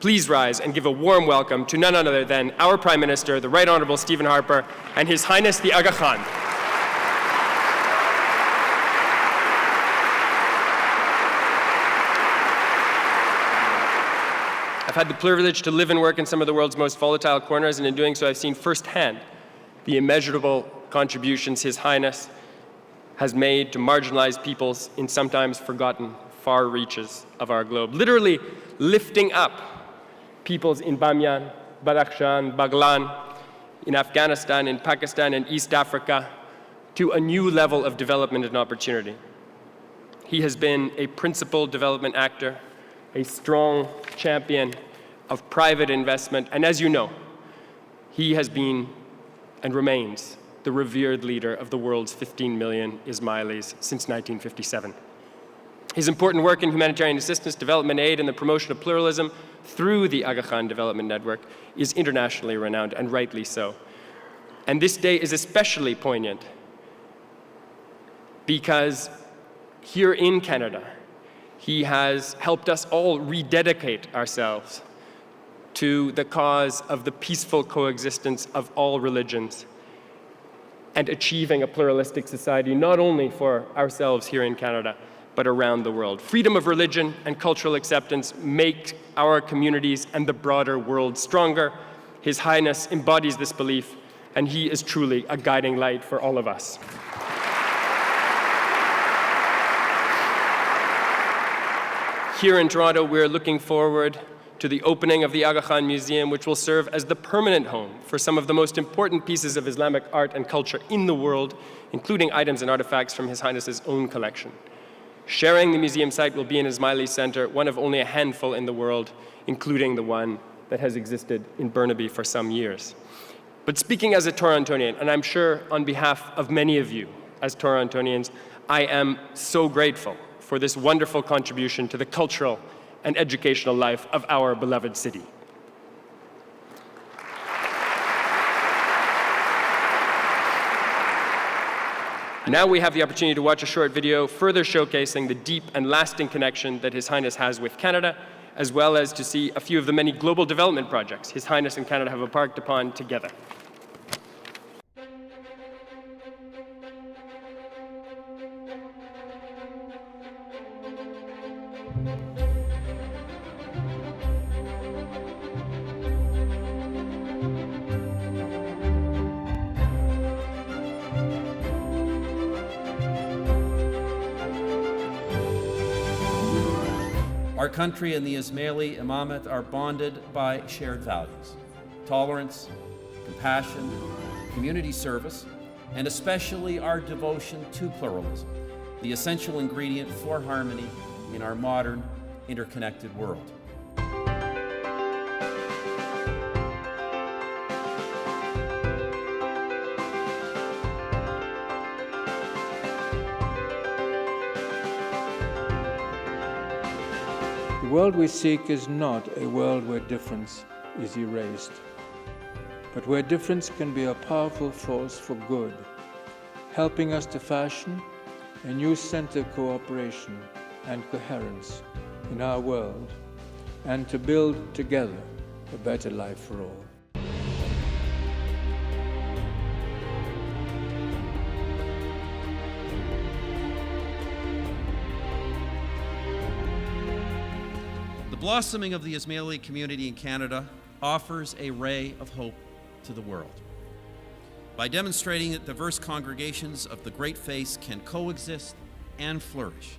please rise and give a warm welcome to none other than our Prime Minister, the Right Honourable Stephen Harper, and His Highness the Aga Khan. I've had the privilege to live and work in some of the world's most volatile corners, and in doing so I've seen firsthand the immeasurable contributions His Highness has made to marginalized peoples in sometimes forgotten far reaches of our globe, literally lifting up peoples in Bamyan, Badakhshan, Baghlan, in Afghanistan, in Pakistan, and East Africa to a new level of development and opportunity. He has been a principal development actor, a strong champion of private investment, and as you know, he has been and remains the revered leader of the world's 15 million Ismailis since 1957. His important work in humanitarian assistance, development aid, and the promotion of pluralism through the Aga Khan Development Network is internationally renowned, and rightly so. And this day is especially poignant because here in Canada, he has helped us all rededicate ourselves to the cause of the peaceful coexistence of all religions and achieving a pluralistic society, not only for ourselves here in Canada, but around the world. Freedom of religion and cultural acceptance make our communities and the broader world stronger. His Highness embodies this belief, and he is truly a guiding light for all of us. Here in Toronto, we're looking forward to the opening of the Aga Khan Museum, which will serve as the permanent home for some of the most important pieces of Islamic art and culture in the world, including items and artifacts from His Highness's own collection. Sharing the museum site will be in Ismaili Center, one of only a handful in the world, including the one that has existed in Burnaby for some years. But speaking as a Torontonian, and I'm sure on behalf of many of you as Torontonians, I am so grateful for this wonderful contribution to the cultural and educational life of our beloved city. Now we have the opportunity to watch a short video further showcasing the deep and lasting connection that His Highness has with Canada, as well as to see a few of the many global development projects His Highness and Canada have embarked upon together. Our country and the Ismaili Imamate are bonded by shared values: tolerance, compassion, community service, and especially our devotion to pluralism, the essential ingredient for harmony in our modern, interconnected world. The world we seek is not a world where difference is erased, but where difference can be a powerful force for good, helping us to fashion a new sense of cooperation and coherence in our world, and to build together a better life for all. The blossoming of the Ismaili community in Canada offers a ray of hope to the world. By demonstrating that diverse congregations of the great faiths can coexist and flourish,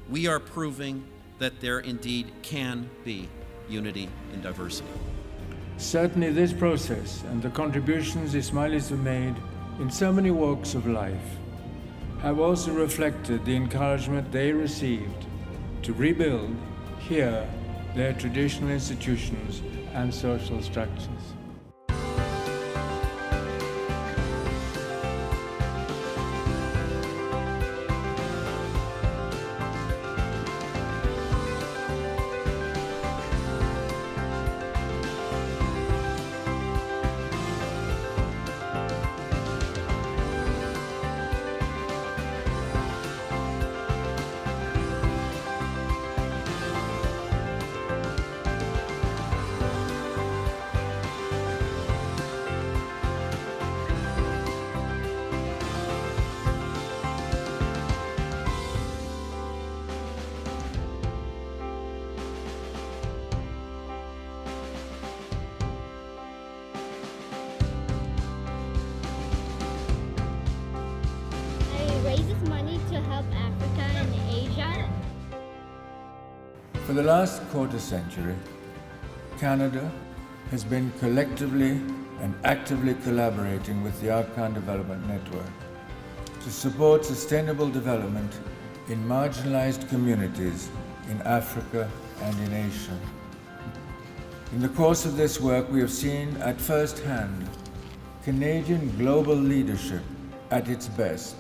we are proving that there indeed can be unity in diversity. Certainly this process and the contributions Ismailis have made in so many walks of life have also reflected the encouragement they received to rebuild here their traditional institutions and social structures. help Africa and Asia? For the last quarter century, Canada has been collectively and actively collaborating with the Arkan Development Network to support sustainable development in marginalized communities in Africa and in Asia. In the course of this work, we have seen at first hand Canadian global leadership at its best.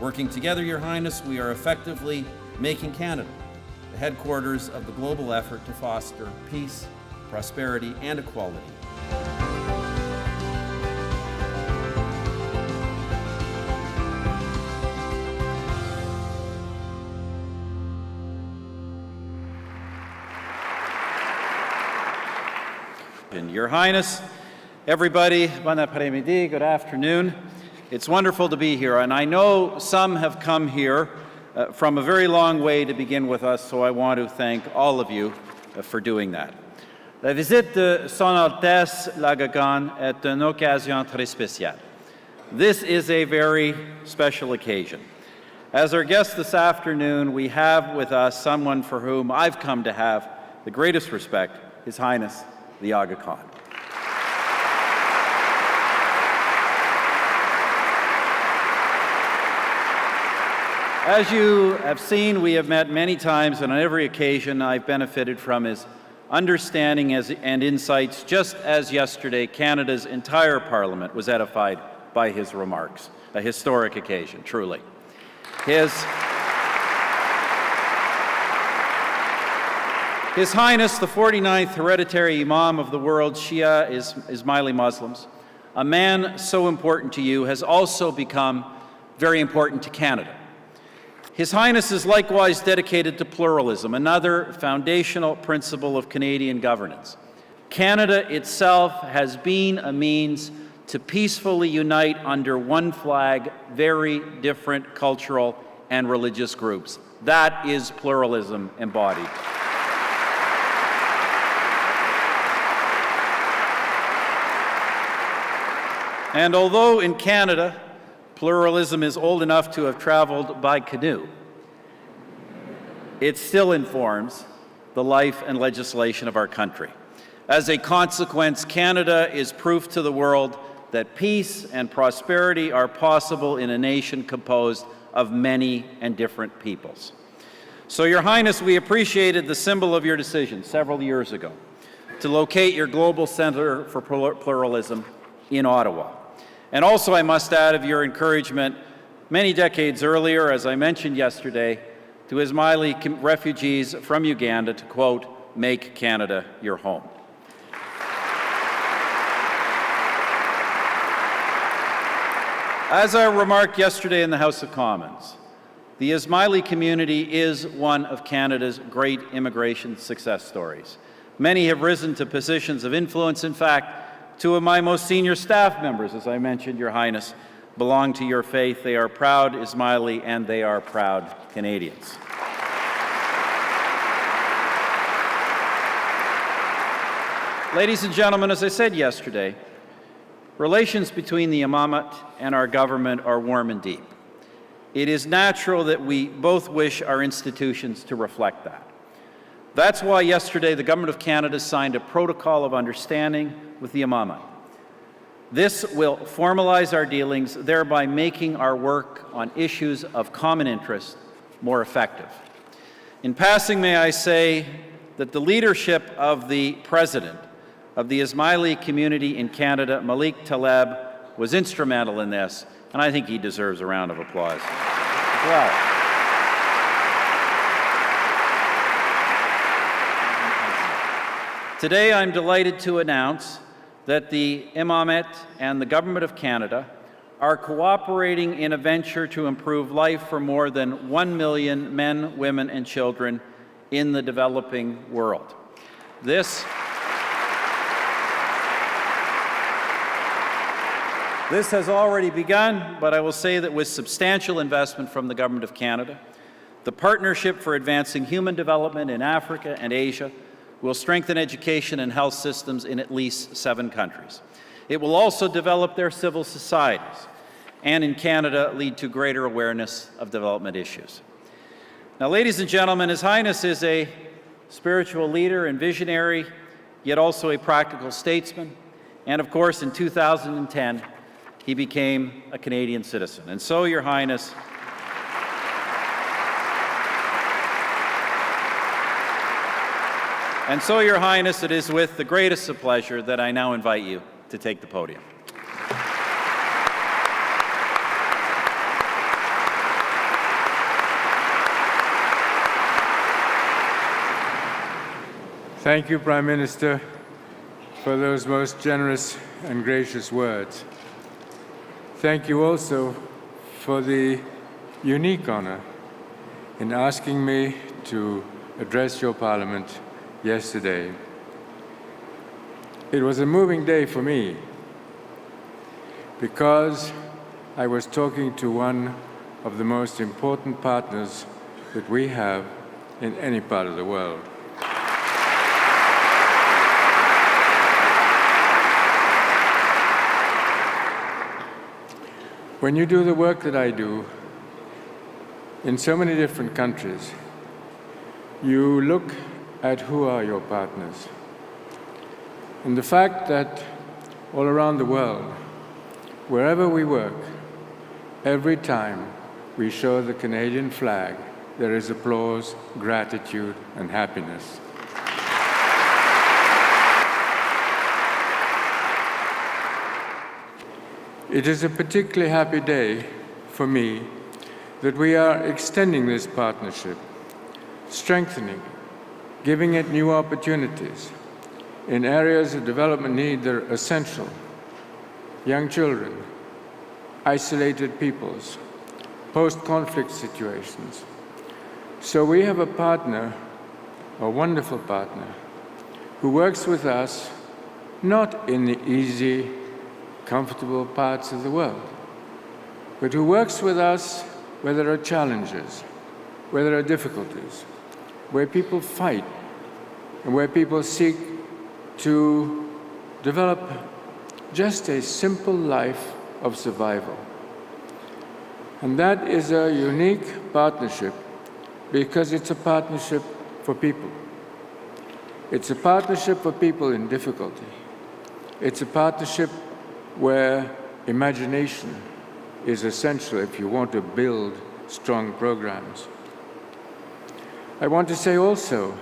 Working together, Your Highness, we are effectively making Canada the headquarters of the global effort to foster peace, prosperity, and equality. And Your Highness, everybody, bon après-midi, good afternoon. It's wonderful to be here, and I know some have come here from a very long way to begin with us, so I want to thank all of you for doing that. La visite de Son Altesse l'Aga Khan est une occasion très spéciale. This is a very special occasion. As our guest this afternoon, we have with us someone for whom I've come to have the greatest respect, His Highness the Aga Khan. As you have seen, we have met many times, and on every occasion I've benefited from his understanding and insights, just as yesterday Canada's entire Parliament was edified by his remarks. A historic occasion, truly. His Highness, the 49th hereditary Imam of the world's Shia Ismaili Muslims, a man so important to you, has also become very important to Canada. His Highness is likewise dedicated to pluralism, another foundational principle of Canadian governance. Canada itself has been a means to peacefully unite under one flag very different cultural and religious groups. That is pluralism embodied. And although in Canada, pluralism is old enough to have traveled by canoe, it still informs the life and legislation of our country. As a consequence, Canada is proof to the world that peace and prosperity are possible in a nation composed of many and different peoples. So, Your Highness, we appreciated the symbol of your decision several years ago to locate your Global Center for Pluralism in Ottawa. And also, I must add, of your encouragement many decades earlier, as I mentioned yesterday, to Ismaili refugees from Uganda to, quote, make Canada your home. As I remarked yesterday in the House of Commons, the Ismaili community is one of Canada's great immigration success stories. Many have risen to positions of influence. In fact, two of my most senior staff members, as I mentioned, Your Highness, belong to your faith. They are proud Ismaili and they are proud Canadians. Ladies and gentlemen, as I said yesterday, relations between the Imamate and our government are warm and deep. It is natural that we both wish our institutions to reflect that. That's why yesterday the Government of Canada signed a protocol of understanding with the Imamate. This will formalize our dealings, thereby making our work on issues of common interest more effective. In passing, may I say that the leadership of the president of the Ismaili community in Canada, Malik Taleb, was instrumental in this, and I think he deserves a round of applause as well. Today, I'm delighted to announce that the Imamate and the Government of Canada are cooperating in a venture to improve life for more than 1 million men, women, and children in the developing world. This has already begun, but I will say that with substantial investment from the Government of Canada, the Partnership for Advancing Human Development in Africa and Asia will strengthen education and health systems in at least 7 countries. It will also develop their civil societies, and in Canada, lead to greater awareness of development issues. Now, ladies and gentlemen, His Highness is a spiritual leader and visionary, yet also a practical statesman, and of course, in 2010, he became a Canadian citizen. And so, Your Highness, it is with the greatest of pleasure that I now invite you to take the podium. Thank you, Prime Minister, for those most generous and gracious words. Thank you also for the unique honor in asking me to address your Parliament yesterday. It was a moving day for me because I was talking to one of the most important partners that we have in any part of the world. When you do the work that I do in so many different countries, you look at who are your partners. And the fact that all around the world, wherever we work, every time we show the Canadian flag, there is applause, gratitude, and happiness. It is a particularly happy day for me that we are extending this partnership, strengthening, giving it new opportunities in areas of development need that are essential: young children, isolated peoples, post-conflict situations. So we have a partner, a wonderful partner, who works with us not in the easy, comfortable parts of the world, but who works with us where there are challenges, where there are difficulties, where people fight, and where people seek to develop just a simple life of survival. And that is a unique partnership because it's a partnership for people. It's a partnership for people in difficulty. It's a partnership where imagination is essential if you want to build strong programs. I want to say also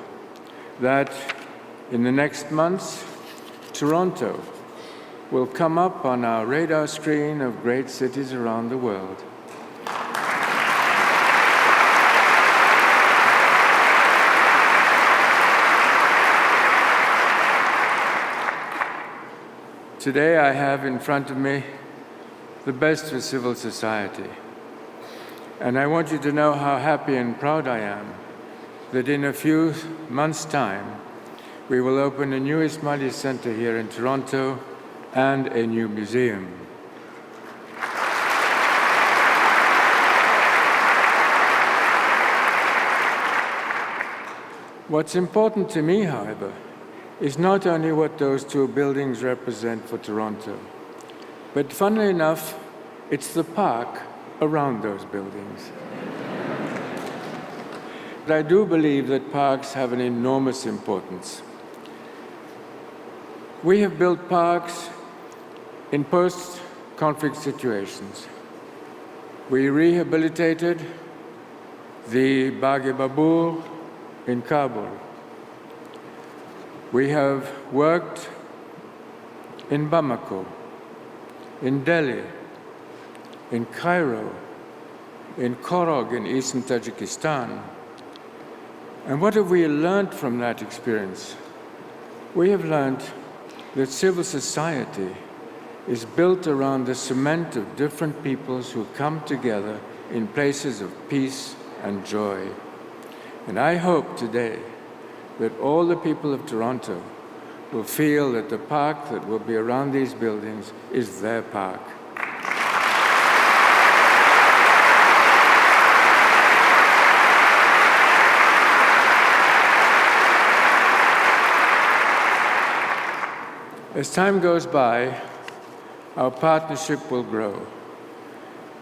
that in the next months, Toronto will come up on our radar screen of great cities around the world. Today I have in front of me the best of civil society. And I want you to know how happy and proud I am that in a few months' time, we will open a new Ismaili Center here in Toronto and a new museum. What's important to me, however, is not only what those 2 buildings represent for Toronto, but funnily enough, it's the park around those buildings. But I do believe that parks have an enormous importance. We have built parks in post-conflict situations. We rehabilitated the Bagh-e Babur in Kabul. We have worked in Bamako, in Delhi, in Cairo, in Korog in eastern Tajikistan. And what have we learned from that experience? We have learned that civil society is built around the cement of different peoples who come together in places of peace and joy. And I hope today that all the people of Toronto will feel that the park that will be around these buildings is their park. As time goes by, our partnership will grow.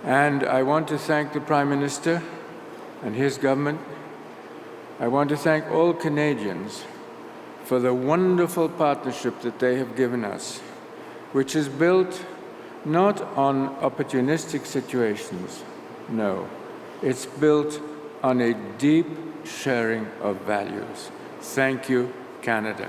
And I want to thank the Prime Minister and his government. I want to thank all Canadians for the wonderful partnership that they have given us, which is built not on opportunistic situations, no. It's built on a deep sharing of values. Thank you, Canada.